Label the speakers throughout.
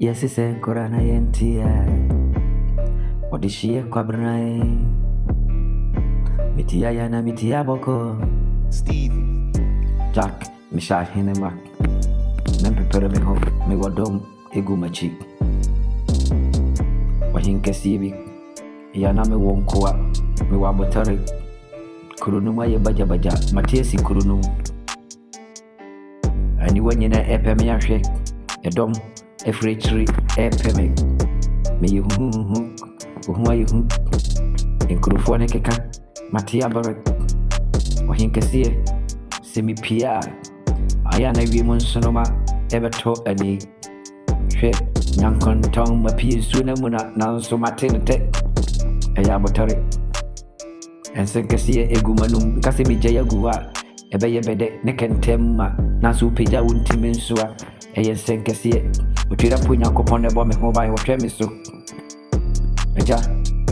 Speaker 1: Yes, it's a Corana NTI. What is she a Quabrana? Mitia Yana Mitia Boko.
Speaker 2: Steve
Speaker 1: Jack, Misha Hinema. Men prepare me home, me wadom, Egumachi. Wahinka Sibi. Yana me won't co up, me wabotari. Kurunuma ye baja baja, Matiasi Kurunum. Anyone in a epemia shake, a dom. Every tree, a peme. May you who are you? In Kurufoneka, Matia Barrett, or Hinkasia, Semi Pia. I am a woman sonoma, ever taught any shape, Yankon tongue, my peers sooner now so maternity. A yabatari. And Senkasia Egumanum, Cassimi Jayagua, a bayabede, neck and temma, Nasu Pija Untimensua, a Senkasia. Utira punya kupone bombe mobile watch so. Eja,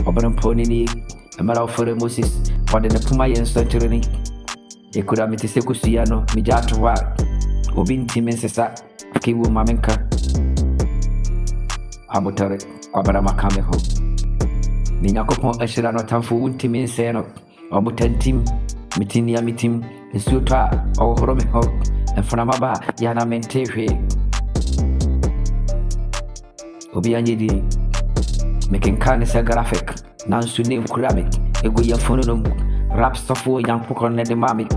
Speaker 1: obanum pony ni, a matter for the Moses, or the Puma and Century. Ye could have met a secusiano, Mijatuwa, Obin Timensesa, Kiwu Mamenka Abotare, Abarama Kameho. Ninakopon Ashirano Tamfu Untimin Seno, Obutan Tim, Mitinia Mitim, and Suta, or Horomeho, and Franamaba, Yana Mente. Obianyidi making kindness a graphic, Nansu name Kuramic, a good yaphonum, rap stuff for young Pokon and the Mamic.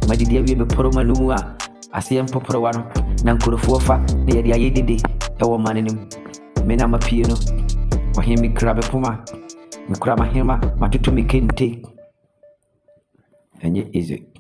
Speaker 1: My dear, we be Poromanua, I see him Poporoano, Nankurofofa, near the Ayedi, a woman in him. Menama piano, or him me crab a puma, me crab a hima, Matutu me can take. And yet is it.